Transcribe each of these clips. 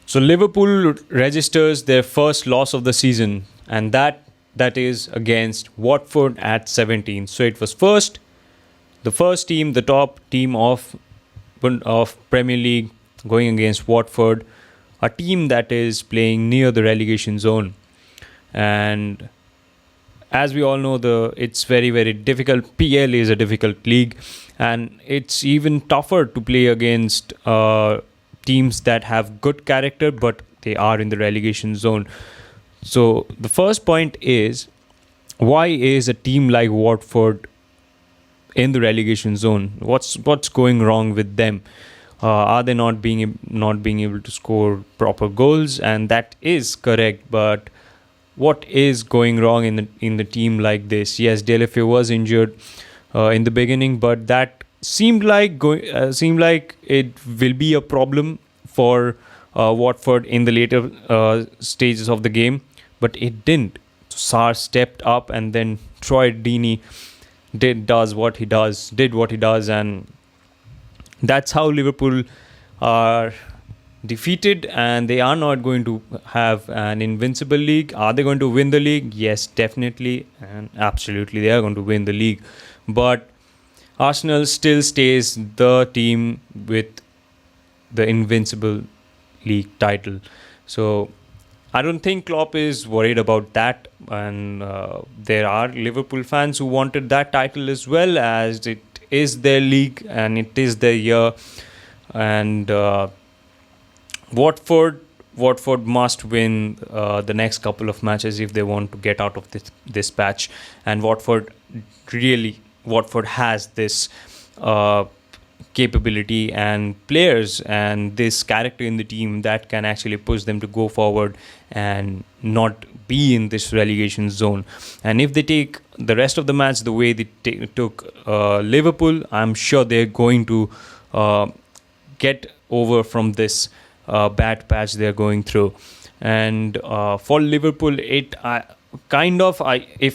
So Liverpool registers their first loss of the season, and that is against Watford at 17. So it was the first team, the top team of Premier League going against Watford, a team that is playing near the relegation zone. And as we all know, the it's very very difficult. PL is a difficult league, and it's even tougher to play against teams that have good character, but they are in the relegation zone. So the first point is, why is a team like Watford in the relegation zone? What's going wrong with them? Are they not being able to score proper goals? And that is correct, but what is going wrong in the team like this? Yes, Delafeu was injured in the beginning, but that seemed like it will be a problem for Watford in the later stages of the game, but it didn't. Sar stepped up, and then Troy Deeney did what he does, and that's how Liverpool are defeated, and they are not going to have an invincible league. Are they going to win the league? Yes, definitely and absolutely they are going to win the league. But Arsenal still stays the team with the invincible league title. So I don't think Klopp is worried about that, and there are Liverpool fans who wanted that title as well, as it is their league and it is their year. And Watford must win the next couple of matches if they want to get out of this patch. And Watford has this capability and players and this character in the team that can actually push them to go forward and not be in this relegation zone. And if they take the rest of the match the way they took Liverpool, I'm sure they're going to get over from this bad patch they're going through. And for Liverpool, if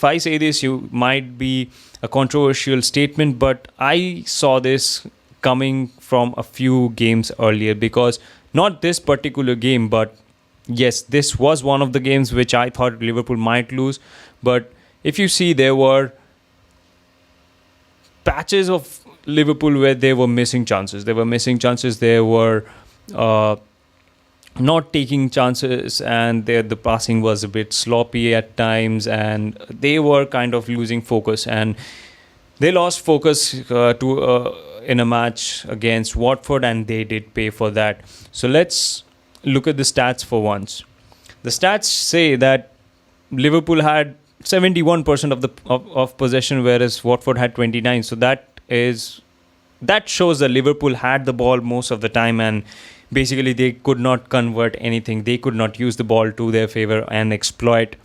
I say this, you might be a controversial statement, but I saw this coming from a few games earlier, because not this particular game, but yes, this was one of the games which I thought Liverpool might lose. But if you see, there were patches of Liverpool where they were missing chances. They were not taking chances, and the passing was a bit sloppy at times, and they were kind of losing focus, and they lost focus in a match against Watford, and they did pay for that. So let's look at the stats for once. The stats say that Liverpool had 71% of possession, whereas Watford had 29. So that shows that Liverpool had the ball most of the time, and basically they could not convert anything. They could not use the ball to their favor and exploit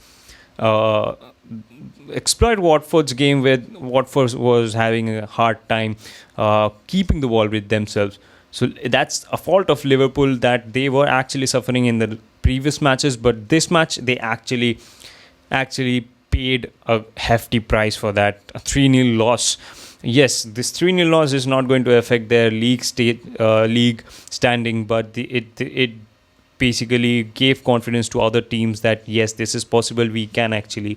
Watford's game, where Watford was having a hard time keeping the ball with themselves. So that's a fault of Liverpool, that they were actually suffering in the previous matches, but this match they actually paid a hefty price for that. A 3-0 loss. Yes, this 3-0 loss is not going to affect their league standing, but it basically gave confidence to other teams that yes, this is possible. We can actually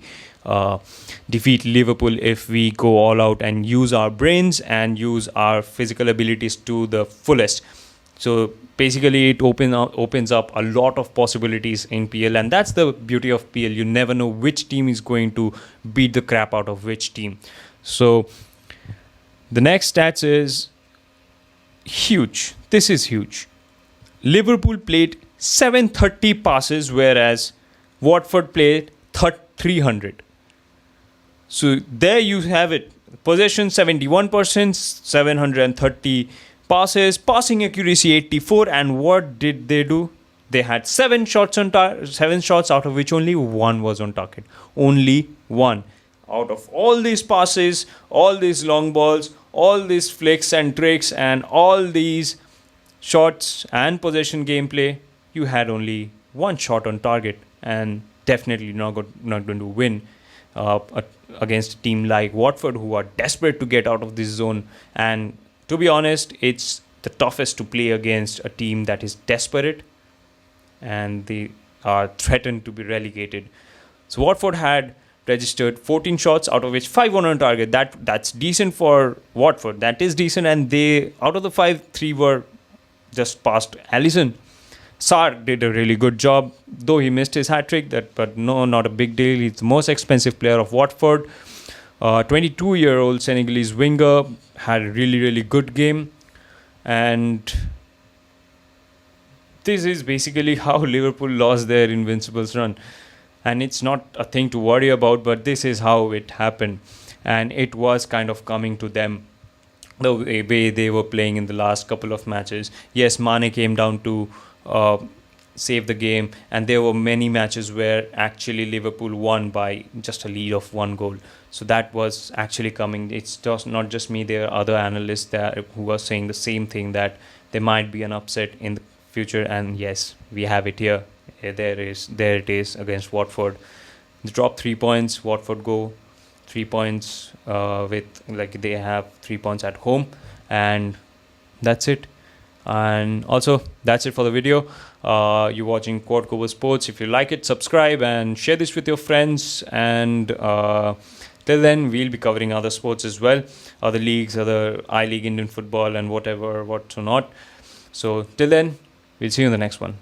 defeat Liverpool if we go all out and use our brains and use our physical abilities to the fullest. So basically it opens up a lot of possibilities in PL, and that's the beauty of PL. You never know which team is going to beat the crap out of which team. So the next stats is huge. This is huge. Liverpool played 730 passes, whereas Watford played 300. So there you have it. Possession 71%, 730 passes, passing accuracy 84, and what did they do? They had 7 shots out of which only one was on target. Only one. Out of all these passes, all these long balls, all these flicks and tricks, and all these shots and possession gameplay, you had only one shot on target, and definitely not going to win against a team like Watford, who are desperate to get out of this zone. And to be honest, it's the toughest to play against a team that is desperate and they are threatened to be relegated. So Watford had registered 14 shots, out of which 5 were on target. That's decent for Watford. That is decent, and they, out of the 5, 3 were just past Alisson. Sarr did a really good job, though he missed his hat trick. But no, not a big deal. He's the most expensive player of Watford. 22-year-old Senegalese winger had a really, really good game, and this is basically how Liverpool lost their Invincibles run. And it's not a thing to worry about, but this is how it happened, and it was kind of coming to them the way they were playing in the last couple of matches. Yes, Mane came down to save the game, and there were many matches where actually Liverpool won by just a lead of 1 goal. So that was actually coming. It's just not just me. There are other analysts there who were saying the same thing, that there might be an upset in the future. And yes, we have it here. There it is against Watford. They drop 3 points. Watford go 3 points they have 3 points at home, and that's it. And also, that's it for the video. You're watching Quad Cover Sports. If you like it, subscribe and share this with your friends. And till then, we'll be covering other sports as well, other leagues, other I-League, Indian football, and what's not. So till then, we'll see you in the next one.